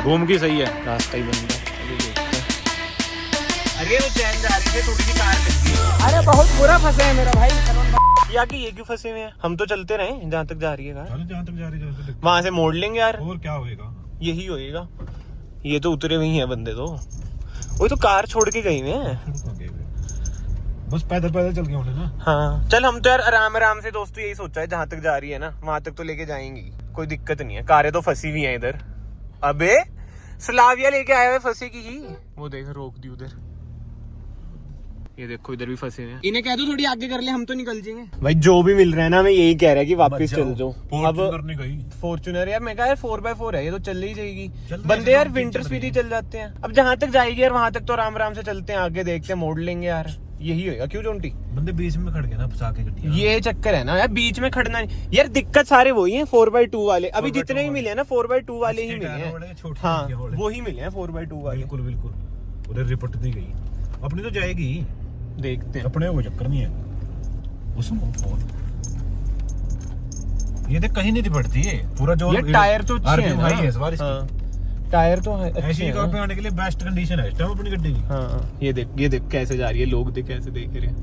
घूम की सही है, रास्ता ही बन गया। अरे वो चैन जा रही थी, थोड़ी सी कार कट गई। अरे बहुत बुरा फंसे है मेरा भाई। ये आके ये क्यों फंसे हुए हैं? हम तो चलते रहे जहाँ तक जा रही है कार। जहाँ तक जा रही है वहां से मोड़ लेंगे यार, और क्या होएगा, यही होएगा। ये तो उतरे हुए हैं बंदे, तो वो तो कार छोड़ के गई हुए हैं। बस पैदल पैदल चल के होने ना। हाँ चल, हम तो यार आराम आराम से दोस्तों यही सोचा है, जहाँ तक जा रही है ना वहां तक तो लेके जाएंगी, कोई दिक्कत नहीं है। कारें तो फंसी हुई हैं इधर। अबे स्लाविया लेके आया हुआ फंसी की ही, वो देख रोक दी उधर। ये देखो इधर भी फंसे हैं। इन्हें कह दो थोड़ी आगे कर ले, हम तो निकल जाएंगे। भाई जो भी मिल रहा है ना, मैं यही कह रहा है कि वापस चल जाओ। अब फॉर्च्यूनर यार, मैं कहा यार 4x4 है, ये तो चल ही जाएगी। बंदे यार विंटर स्पीड ही चल जाते हैं। अब जहाँ तक जाएगी यार वहां तक तो आराम आराम से चलते हैं, आगे देखते हैं, मोड़ लेंगे यार, यही होगा। क्यों जोंटी? बंदे बीच में खड़ गए ना फंसा के गड्डियां। ये चक्कर है ना यार, बीच में खड़ना नहीं यार। दिक्कत सारे वही हैं 4x2 वाले। अभी जितने भी मिले हैं ना 4x2 वाले ही मिले हैं। हाँ वो ही मिले हैं 4x2 वाले। बिल्कुल बिल्कुल, उधर रिपोर्ट दी गई। अपनी तो जाएगी, देखते हैं। अपने कोई चक्कर नहीं है उसमें। ये देख कहीं नहीं दिपटती है पूरा जो। ये टायर तो अच्छे हैं भाई ना। इस बार इसकी टायर तो है अच्छे ऐसी हैं जगह पे आने के लिए बेस्ट कंडीशन है इस टाइम अपनी गड्डी की। हाँ ये देख कैसे जा रही है, लोग देख कैसे देख रहे हैं।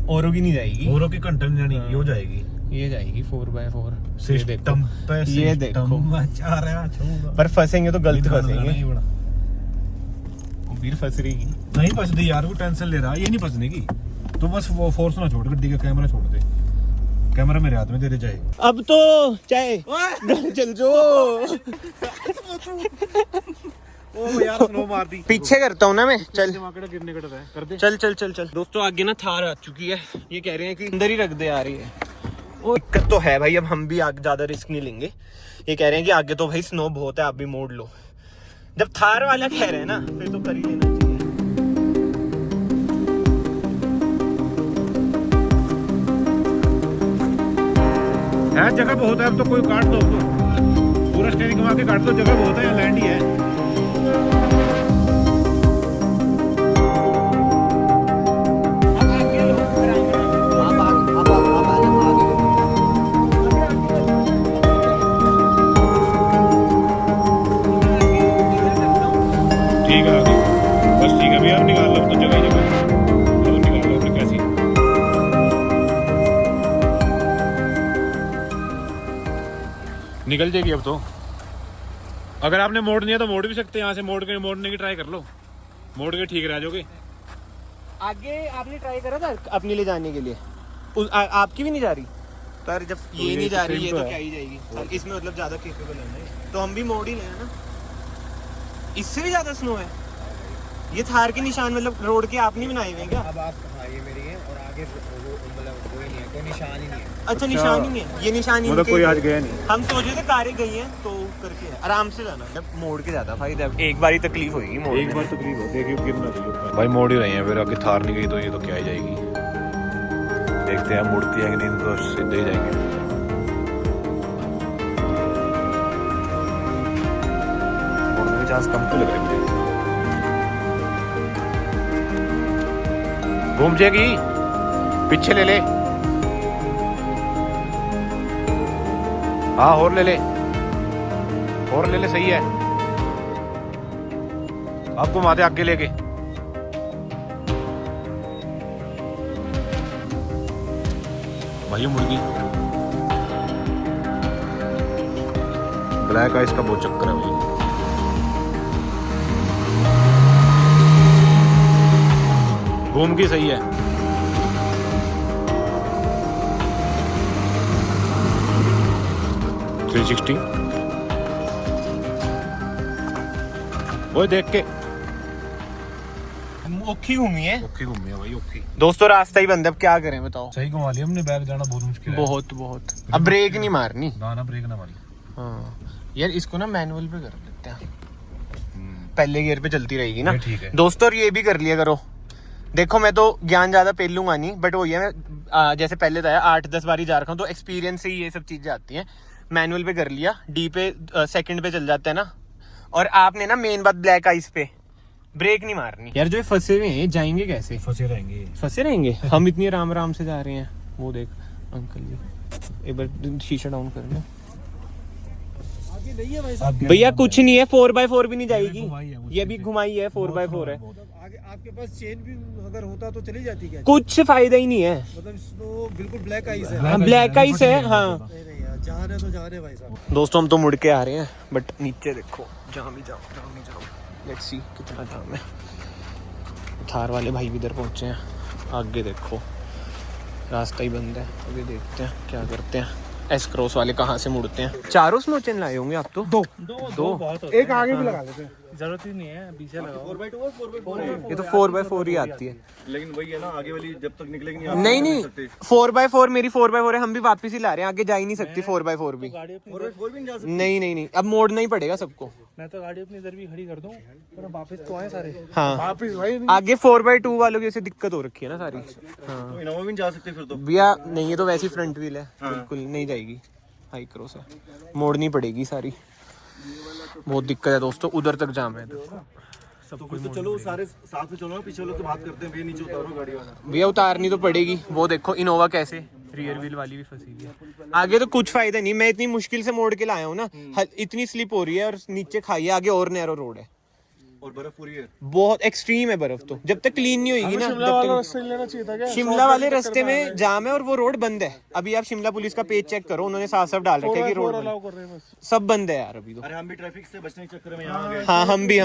औरों की नहीं जाएगी, औरों की कंटन जानी ये हो जाएगी। ये जाएगी 4x4। सिस्टम पे ये देखो मचा रहा छूगा। पर फंसेंगे तो गलत फंसेंगे। वीर फंस रही नहीं फंसती यार, वो टेंशन ले रहा है, ये नहीं फंसने की। तो बस वो फोर्स ना छोड़, गड्डी का कैमरा छोड़ दे। कैमरा मेरे हाथ में दे दे चाहे। अब तो चाहे चल जो। ओ यार स्नो मार दी। पीछे करता हूँ ना मैं। चल गिरने का डर है, कर दे। चल चल चल चल। दोस्तों आगे ना थार आ चुकी है, ये कह रहे हैं कि अंदर ही रख दे आ रही है। वो दिक्कत तो है भाई, अब हम भी आगे ज्यादा रिस्क नहीं लेंगे। ये कह रहे हैं कि आगे तो भाई स्नो बहुत है, आप भी मोड़ लो। जब थार वाला कह रहे हैं ना, फिर तो कर ही लेना चाहिए। है जगह बहुत है, अब तो कोई काट दो तो पूरा स्टेरिंग घुमा के काट दो, जगह बहुत है, यहाँ लैंड ही है। ठीक है बस, ठीक है भैया निकाल लो तो जगह निकाल लो अपने कैसी। निकल जाएगी अब तो। अगर आपने मोड़ दिया तो मोड़ भी सकते हैं, यहाँ से मोड़ने की ट्राई कर लो, मोड़ के ठीक रह जाओगे। आगे आपने ट्राई करा था अपने ले जाने के लिए? आपकी भी नहीं जा रही तो यार, जब ये नहीं जा रही है तो क्या ही जाएगी। सर इसमें मतलब ज्यादा केपेबल है ना, तो हम भी मोड़ ही ले ना। इससे भी ज्यादा स्नो है। ये थार के निशान मतलब रोड के आप नहीं बनाए हुए हैं क्या? अब आप हाँ ये मेरी है, और आगे मतलब कोई नहीं है, कोई निशान ही नहीं है। अच्छा निशान ही है, ये निशान ही मतलब कोई आज गया नहीं। हम सोचे थे कारें गई हैं तो करके आराम से जाना, जब मोड़ के जाता भाई। जब एक बार ही तकलीफ होगी मोड़ एक बार तकलीफ हो, देखिए कितना चाहिए भाई। मोड़ ही रहे हैं, फिर आगे थार नहीं गई तो ये तो क्या ही जाएगी। देखते हैं मुड़ती है कि नहीं, तो सीधे ही जाएंगे। मोड़ने की चांस कम तो लग रही है मुझे। घूम जाएगी, पीछे ले ले। हाँ और ले ले, और ले ले, सही है। आपको माते आगे लेके। भाई मुर्गी ब्लैक आइस का बहुत चक्कर है भाई। घूम की सही है। वो देख के ओखी घूमी है भाई ओखी। दोस्तों रास्ता ही बंद है, अब क्या करें बताओ। सही घुमा लिया हमने, बैग जाना बहुत मुश्किल है। बहुत अब ब्रेक नहीं मारनी। ना ब्रेक ना मारी। हाँ यार इसको ना मैनुअल पे कर देते हैं, पहले गियर पे चलती रहेगी ना। ठीक है दोस्तों, और ये भी कर लिया करो। देखो मैं तो ज्ञान ज्यादा पेलूंगा नहीं, बट वो ये मैं जैसे पहले था 8-10 बार ही जा रखा हूँ, तो एक्सपीरियंस से ही ये सब चीजें आती हैं। मैनुअल पे कर लिया, डी पे सेकंड पे चल जाता है ना। और आपने ना मेन बात ब्लैक आइस पे ब्रेक नहीं मारनी यार। जो फंसे हुए हैं जाएंगे कैसे? फंसे रहेंगे हम इतनी आराम से जा रहे हैं। वो देख अंकल जी, एक बार शीशा डाउन कर लो। नहीं है भाई साहब। भैया कुछ नहीं है, 4x4 भी नहीं जाएगी, ये भी घुमाई है, 4x4 है। आगे आपके पास चेन भी अगर होता तो चली जाती क्या? कुछ फायदा ही नहीं है, मतलब स्नो बिल्कुल ब्लैक आइस है। ब्लैक आइस है। हाँ नहीं यार, जान है तो जान है भाई साहब। दोस्तों हम तो मुड़ के आ रहे हैं, बट नीचे देखो जाम ही जाम, जाम ही जाम। लेट्स सी कितना जाम है। थार वाले भाई भी इधर पहुंचे हैं, आगे देखो रास्ता ही बंद है। अभी देखते हैं क्या करते हैं, एस क्रॉस वाले कहाँ से मुड़ते हैं। चारों स्नो चेन लाए होंगे आप तो? दो बहुत एक आगे भी लगा देते हैं, जरूरत ही नहीं है पीछे लगाओ। 4x4 ये तो 4x4 ही आती है। लेकिन वही है ना, आगे वाली जब तक निकलेगी नहीं नहीं 4x4 मेरी 4x4 है, हम भी वापस ही ला रहे हैं, आगे जा ही नहीं सकती 4x4 भी। नहीं नहीं नहीं, अब मोड़ना ही पड़ेगा सबको। मैं तो गाड़ी अपनी इधर भी खड़ी कर दूं, पर वापस तो आए सारे। हाँ वापस भाई आगे 4x2 वालों की ऐसे दिक्कत हो रखी है ना सारी। हाँ इनोवा भी नहीं जा सकते फिर तो। भैया नहीं, ये तो वैसी फ्रंट व्हील है, बिल्कुल नहीं जाएगी, हाई क्रॉस है, मोड़नी पड़ेगी सारी। बहुत दिक्कत है दोस्तों, उधर तक जाम है सब कुछ। तो चलो सारे साथ में चलो ना, पीछे वालों से बात करते हैं, भैया नीचे उतारो गाड़ी वाला। भैया उतारनी तो पड़ेगी। वो देखो इनोवा कैसे रियर व्हील वाली भी फंसी हुई है। आगे तो कुछ फायदा नहीं, मैं इतनी मुश्किल से मोड़ के लाया हूँ ना, इतनी स्लिप हो रही है और नीचे खाई है, आगे और नैरो रोड है, और बर्फ पूरी है, बहुत एक्सट्रीम है बर्फ। तो जब तक क्लीन नहीं होगी ना, लेना चाहिए था क्या? शिमला वाले रास्ते में जाम है और वो रोड बंद है अभी। आप शिमला पुलिस का पेज चेक करो, उन्होंने साफ साफ डाल रखा है कि रोड अलाउ कर रहे हैं बस। सब बंद है यार अभी तो। अरे हम भी ट्रैफिक से बचने के चक्कर में यहाँ आ गए। हाँ हम भी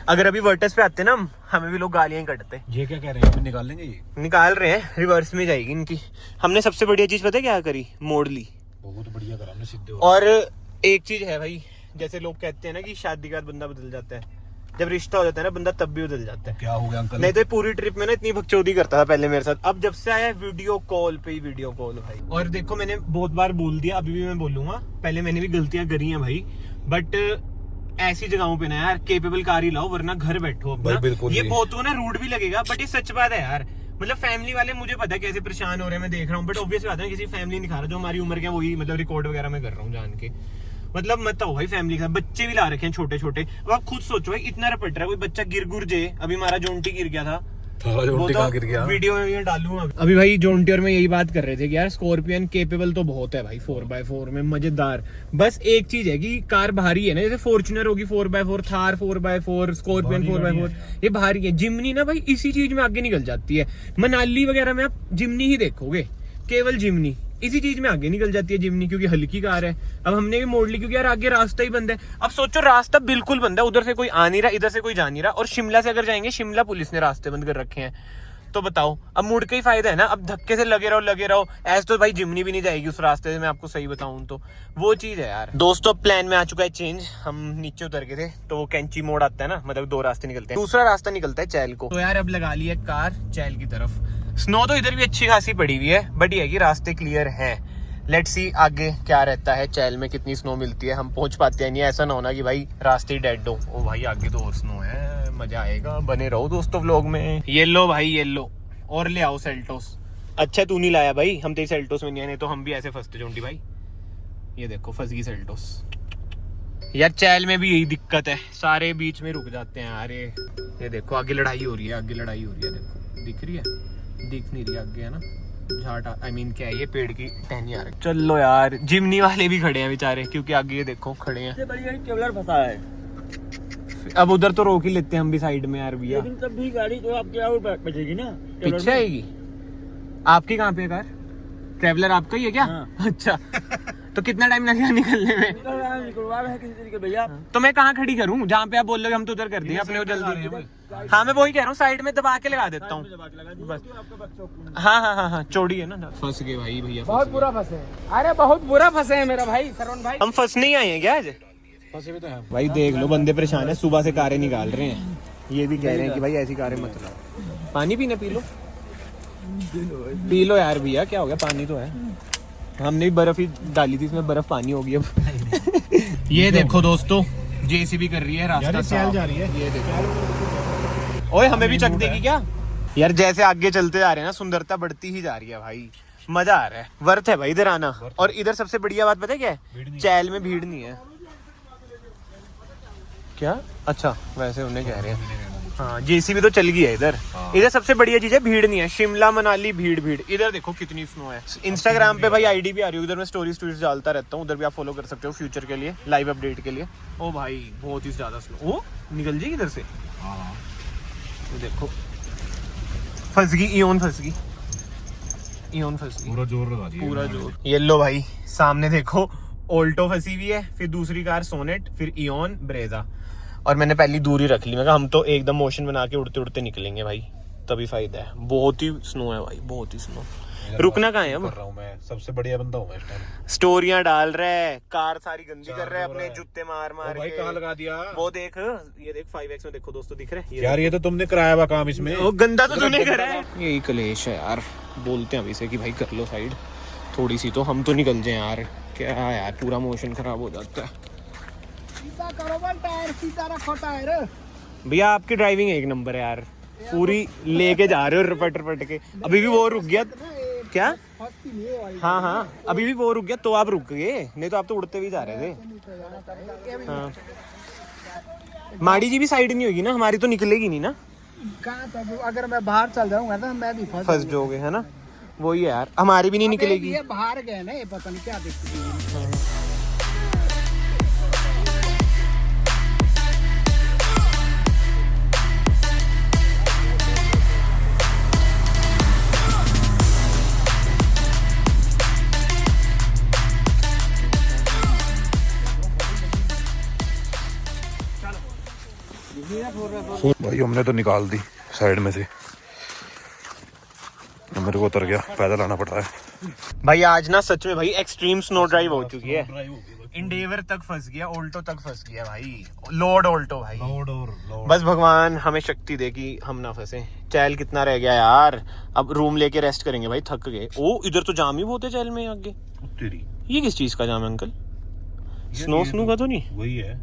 अगर अभी वर्टस पे आते ना हमें भी लोग गालियां ही कटते। ये क्या कह रहे हैं, अभी निकाल लेंगे ये? निकाल रहे हैं, रिवर्स में जाएगी इनकी। हमने सबसे बढ़िया चीज पता है क्या करी, मोड़ ली। बहुत बढ़िया करा हमने, सीधे हो। और एक चीज है भाई, जैसे लोग कहते हैं ना कि शादी के बाद बंदा बदल जाता है, जब रिश्ता हो जाता है ना बंदा तब भी बदल जाता है। क्या हो गया अंकल? नहीं तो पूरी ट्रिप में ना इतनी बकचोदी करता था पहले मेरे साथ, अब जब से आया वीडियो कॉल पे ही वीडियो कॉल भाई। और देखो मैंने बहुत बार बोल दिया, अभी भी मैं बोलूंगा, पहले मैंने भी गलतियां करी हैं भाई, बट ऐसी जगहों पे ना यार केपेबल कार ही लाओ, वरना घर बैठो अपना। बिल्कुल ये नहीं। बहुत ना रूड भी लगेगा, बट ये सच बात है यार। मतलब फैमिली वाले मुझे पता है कैसे परेशान हो रहे हैं, मैं देख रहा हूँ, बट ऑब्वियस बात है किसी फैमिली नहीं खा रहा, जो हमारी उम्र के वही मतलब रिकॉर्ड वगैरह मैं कर रहा हूँ जान के। मतलब मत हो भाई फैमिली का, बच्चे भी ला रखे हैं छोटे छोटे। अब आप खुद सोचो भाई, इतना रपट रहा है, कोई बच्चा गिर गुर जाए। अभी हमारा जोंटी गिर गया था, वो तो गिर गया। वीडियो में डालूंगा अभी भाई। जोंटी और मैं यही बात कर रहे थे कि यार स्कॉर्पियन केपेबल तो बहुत है भाई 4x4 में, मजेदार। बस एक चीज है कि कार भारी है ना, जैसे फॉर्च्यूनर होगी 4x4, Thar 4x4, scorpion 4x4, ये भारी है। जिमनी ना भाई इसी चीज में आगे निकल जाती है। मनाली वगैरह में आप जिमनी ही देखोगे, केवल जिमनी इसी चीज में आगे निकल जाती है जिमनी, क्योंकि हल्की कार है। अब हमने भी मोड़ ली क्योंकि यार आगे रास्ता ही बंद है। अब सोचो रास्ता बिल्कुल बंद है, उधर से कोई आ नहीं रहा, इधर से कोई जा नहीं रहा, और शिमला से अगर जाएंगे शिमला पुलिस ने रास्ते बंद कर रखे हैं, तो बताओ अब मुड़ के ही फायदा है ना। अब धक्के से लगे रहो ऐसे तो भाई जिमनी भी नहीं जाएगी उस रास्ते से, मैं आपको सही बताऊं तो वो चीज है यार। दोस्तों प्लान में आ चुका है चेंज, हम नीचे उतर गए थे तो वो कैंची मोड़ आता है ना, मतलब दो रास्ते निकलते हैं, दूसरा रास्ता निकलता है चैल को। तो यार अब लगा ली है कार चैल की तरफ। स्नो तो इधर भी अच्छी खासी पड़ी हुई है, बट ये है कि रास्ते क्लियर हैं। लेट्स सी आगे क्या रहता है, चैल में कितनी स्नो मिलती है, हम पहुंच पाते हैं नहीं, ऐसा ना होना कि भाई रास्ते डेड हो। ओ भाई आगे तो और स्नो है, मजा आएगा, बने रहो दोस्तों व्लॉग में। येलो भाई येलो, और ले आओ सेल्टोस। अच्छा तू नहीं लाया भाई, हम तेरी सेल्टोस में नहीं आए, नहीं तो हम भी ऐसे फंसते जोंटी भाई। ये देखो फंस गई सेल्टोस। यार चैल में भी यही दिक्कत है, सारे बीच में रुक जाते हैं। अरे ये देखो आगे लड़ाई हो रही है, आगे लड़ाई हो रही है, देखो दिख रही है, दिख नहीं रही आगे है ना, झाट आई मीन क्या है ये, पेड़ की टहनी आ रही। चलो यार जिमनी वाले भी खड़े हैं बेचारे, क्योंकि आगे ये देखो खड़े हैं। ट्रेवलर फंसा है, अब उधर तो रोक ही लेते हैं हम भी साइड में यार भैया। लेकिन तब भी गाड़ी तो आपकी और बचेगी ना, पीछे आएगी। आपकी कहाँ पे कार, ट्रेवलर आपका ही है क्या? हाँ। अच्छा तो कितना टाइम लगेगा निकलने में? निकलवा रहे हैं किसी तरीके भैया। तो मैं कहाँ खड़ी करूँ, जहाँ पे आप बोल रहे हो हम तो उधर कर दिए अपने को जल्दी। हाँ मैं वही कह रहा हूँ, साइड में दबा के लगा देता हूँ बस। हाँ चौड़ी है ना। फंस गए भाई भैया, बहुत बुरा फंसे, अरे बहुत बुरा फंसे है मेरा भाई सरवण भाई। हम फंसने ही आए हैं क्या आज? फंसे भी तो हैं भाई देख लो बंदे परेशान है, सुबह से कारें निकाल रहे हैं, ये भी कह रहे हैं कि भाई ऐसी कारें मत लाओ। पानी पीना पी लो यार भैया, क्या हो गया, पानी तो है। हमने भी बर्फ ही डाली थी, इसमें बर्फ पानी होगी अब। ये देखो दोस्तों जेसीबी कर रही है रास्ता साफ जा रही है, ये देखो। ओए हमें भी चक देगी क्या यार? जैसे आगे चलते जा रहे हैं ना सुंदरता बढ़ती ही जा रही है भाई, मजा आ रहा है, वर्थ है भाई इधर आना। और इधर सबसे बढ़िया बात पता है क्या है, चैल में भीड़ नहीं है। क्या? अच्छा वैसे उन्हें कह रहे हैं हाँ जेसीबी तो चल गई है इधर। इधर सबसे बढ़िया चीज है भीड़ नहीं है। शिमला मनाली भीड़। इधर देखो कितनी स्नो है। इंस्टाग्राम पे भाई आईडी भी आ रही है, उधर मैं स्टोरीज डालता रहता हूँ, उधर भी आप फॉलो कर सकते हो फ्यूचर के लिए, लाइव अपडेट के लिए। ओ भाई बहुत ही ज्यादा स्नो। ओ निकल जाएगी इधर से। तो देखो फंस गई इओन, फंस गई। पूरा जोर लगा दिया, पूरा जोर। येलो भाई सामने देखो ऑल्टो फंसी हुई है, फिर दूसरी कार सोनेट, फिर इओन, ब्रेजा। और मैंने पहली दूरी रख ली, मैं कहा हम तो एकदम मोशन बना के उड़ते उड़ते निकलेंगे भाई, तभी फायदा है। बहुत ही स्नो है भाई, बहुत ही स्नो। रुकना कहाँ है अब? कर रहा हूँ मैं, सबसे बढ़िया बंदा हूँ मैं इस टाइम। स्टोरियां डाल रहा है, कार सारी गंदी कर रहा है अपने जूते मार भाई के। कहाँ लगा दिया? वो देख, ये देख 5x में देखो दोस्तों, दिख रहा है यार ये तो तुमने कराया हुआ काम इसमें। वो गंदा तो तूने करा है। यही कलेश है यार, बोलते हैं अभी से कि भाई कर लो साइड थोड़ी सी, तो हम तो निकल जाए यार। क्या यार पूरा मोशन खराब हो जाता है। सीधा करो बल, टायर सीधा रखो टायर। भैया आपकी ड्राइविंग एक नंबर है यार, पूरी लेके जा रहे हो रपट के। अभी भी वो रुक गया क्या? हाँ अभी भी वो रुक गया तो आप रुक गए, नहीं तो आप तो उड़ते हुए जा रहे थे। हाँ माड़ी जी भी साइड नहीं होगी ना हमारी, तो निकलेगी नहीं ना। कहाँ तक अगर मैं बाहर चल जाऊंगा तो मैं भी फंस जाओगे है ना, वही है यार, हमारी भी नहीं निकलेगी। ये बाहर गए ना, ये पता नहीं क्या दिक्कत है। भाई हमने तो निकाल दी साइड में से, मेरे को उतर गया, पैदल आना पड़ रहा है भाई। आज ना सच में भाई एक्सट्रीम स्नो ड्राइव हो चुकी है। इंडेवर तक फंस गया, ऑल्टो तक फंस गया भाई, लोड ऑल्टो भाई। लोड। बस भगवान हमें शक्ति दे कि हम ना फंसे। चैल कितना रह गया यार, अब रूम लेके रेस्ट करेंगे भाई, थक गए। ओ इधर तो जाम ही बहुत है चैल में आगे। ये किस चीज का जाम है अंकल? स्नो का तो नहीं? वही है,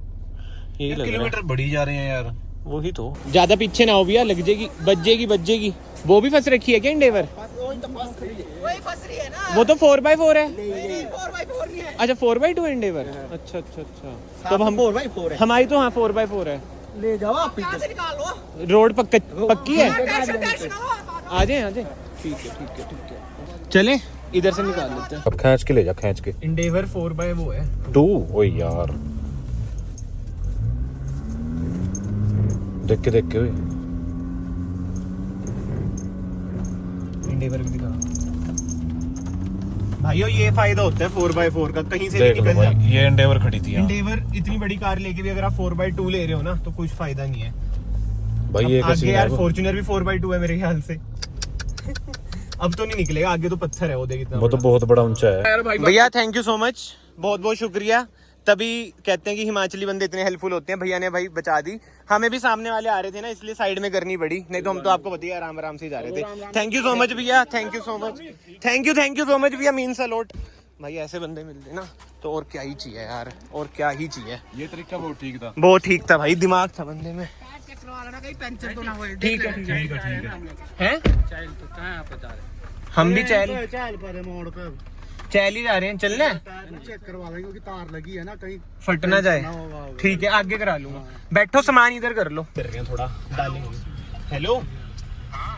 यही लग रहा है। किलोमीटर बढ़ी जा रहे हैं यार। वही तो, ज्यादा पीछे ना हो भैया, लग जाएगी, बच जाएगी। वो भी फंस रखी है क्या इंडेवर? वही फंस रही है ना। वो तो 4x4 है। नहीं 4x4 नहीं है। अच्छा 4x2 इंडेवर। अच्छा तो हम 4x4 है हमारी तो हाँ 4x4 है। ले जाओ आप से निकाल लो। रोड पक्की है। आ जाए ठीक है चले इधर से निकाल लेते हैं। अब खींच के ले जा, खींच के। इंडेवर 4x वो है 2। ओए यार देख के ओए। इंडेवर भी दिखा भाइयों, ये फायदा होता है 4x4 का, कहीं से भी देख लो निकल भाई, जा। ये एंडेवर खड़ी थी यहाँ। इंडेवर इतनी बड़ी कार लेके भी अगर आप 4x2 ले रहे हो ना तो कुछ फायदा नहीं है भाई। ये आगे कैसे यार फॉर्च्यूनर भी 4x2 है मेरे ख्याल से। अब तो नहीं निकलेगा, आगे तो पत्थर है, वो देख कितना वो तो बहुत बड़ा ऊंचा है। भैया थैंक यू सो मच, बहुत शुक्रिया। तभी कहते हैं कि हिमाचली बंदे इतने हेल्पफुल होते हैं। भैया ने भाई बचा दी, हमें भी सामने वाले आ रहे थे ना, इसलिए साइड में करनी पड़ी, नहीं तो हम तो आपको बताइए आराम से जा रहे थे। थैंक यू सो मच भैया, थैंक यू सो मच भैया, मीन्स अ लॉट। भाई ऐसे बंदे मिलते ना तो और क्या ही चाहिए यार, और क्या ही चाहिए। ये तरीका बहुत ठीक था भाई, दिमाग था बंदे में। पंचर तो ना हो। ठीक है हैं? चाइल्ड तो कहाँ आप बता रहे? हम भी चैल पर मोड़ पे ही जा रहे हैं, चलना है? चेक करवा लेंगे क्योंकि तार लगी है ना, कहीं फट ना जाए। ठीक है आगे करा लूंगा, बैठो सामान इधर कर लो। कर रहे हैं थोड़ा डालेंगे। हेलो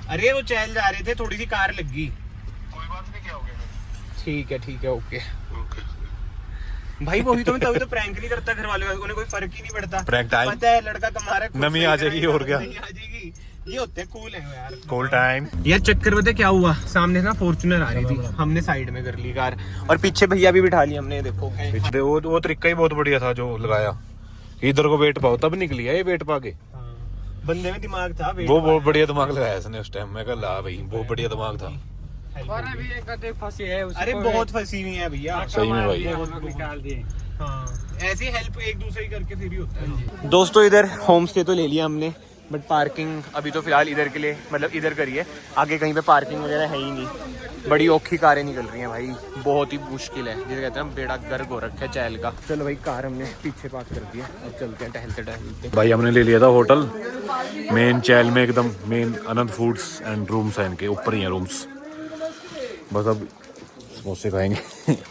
अरे वो चैल जा रहे थे, थोड़ी सी कार लग गई। कोई बात नहीं, क्या हो गया? ठीक है ओके भाई। वही तो मैं तभी तो प्रैंक नहीं करता घर वालों का, उन्हें कोई फर्क ही नहीं पड़ता। प्रैंक टाइम, पता है लड़का कमा रहा है, नमी आ जाएगी और क्या। आ जाएगी, ये होते हैं कूल है यार, कूल टाइम। यार चक्कर पता क्या हुआ, सामने ना फॉर्च्यूनर आ रही थी, हमने साइड में कर ली कार, और पीछे भैया भी बिठा लिया हमने। देखो वो तरीका ही बहुत बढ़िया था जो लगाया, इधर को वेट पाओ तब निकली है ये वेट पा के। बंदे में दिमाग था, वो बहुत बढ़िया दिमाग लगाया इसने उस टाइम। मैं कहा ला भाई बहुत बढ़िया दिमाग था। भी एक फंसी है, अरे बहुत फंसी हुई है भैया सही में भाई। निकाल दिए। हाँ ऐसी हेल्प एक दूसरे की करके फिर ही होता है। दोस्तों इधर होम स्टे तो ले लिया हमने, बट पार्किंग अभी तो फिलहाल इधर के लिए, मतलब इधर करिए, आगे कहीं पे पार्किंग वगैरह है ही नहीं। बड़ी औखी कारें निकल रही हैं भाई, बहुत ही मुश्किल है, जिसे कहते हैं बेड़ा गर्क हो रखा है चैल का। चलो भाई कार हमने पीछे पार्क कर दिया, अब चलते हैं टहलते। भाई हमने ले लिया था होटल मेन चैल में, एकदम main Anand foods and rooms है, इनके ऊपर ही है रूम्स। बस अब समोसे खाएंगे।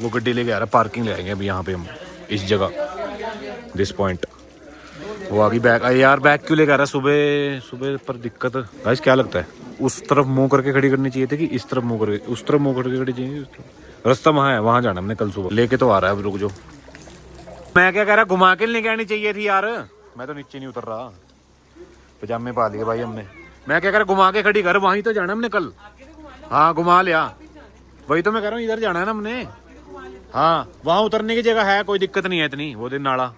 वो गड्डी लेके आ रहा है, पार्किंग ले आएंगे अभी यहाँ पे हम, इस जगह दिस पॉइंट। वो आ गई बैग। अरे यार बैग क्यों लेकर आ रहा सुबह सुबह पर दिक्कत। गाइस क्या लगता है उस तरफ मुंह करके खड़ी करनी चाहिए थी कि इस तरफ मुंह करके, उस तरफ मुंह करके खड़ी चाहिए? उस तरफ रास्ता वहाँ है, वहाँ जाना हमने कल सुबह। लेके तो आ रहा है, अब रुक जो। मैं क्या कह रहा, घुमा के लेके आनी चाहिए थी यार। मैं तो नीचे नहीं उतर रहा, पजामे पा लिए भाई हमने। मैं क्या कह रहा, घुमा के खड़ी कर, वहीं तो जाना हमने कल। हाँ घुमा लिया, वही तो मैं कह रहा हूँ, इधर जाना है ना हमने। हाँ वहाँ उतरने की जगह है, कोई दिक्कत नहीं है इतनी। वो दिन नाला,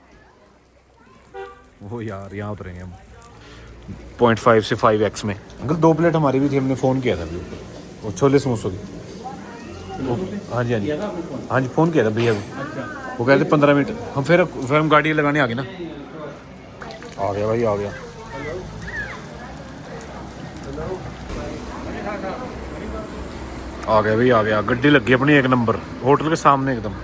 वो यार यहाँ उतरेंगे हम 0.5 से 5x में। अंकल 2 प्लेट हमारी भी थी, हमने फ़ोन किया था अभी ऊपर। और छोले समोसों की। हाँ जी हाँ जी हाँ जी, फ़ोन किया था भैया को। वो कहते 15 मिनट। हम फिर हम गाड़ी लगाने आ गए ना। आ गया भाई, आ गया। आ गया भाई, आ गया। गड्डी लगी अपनी 1 नंबर, होटल के सामने एकदम।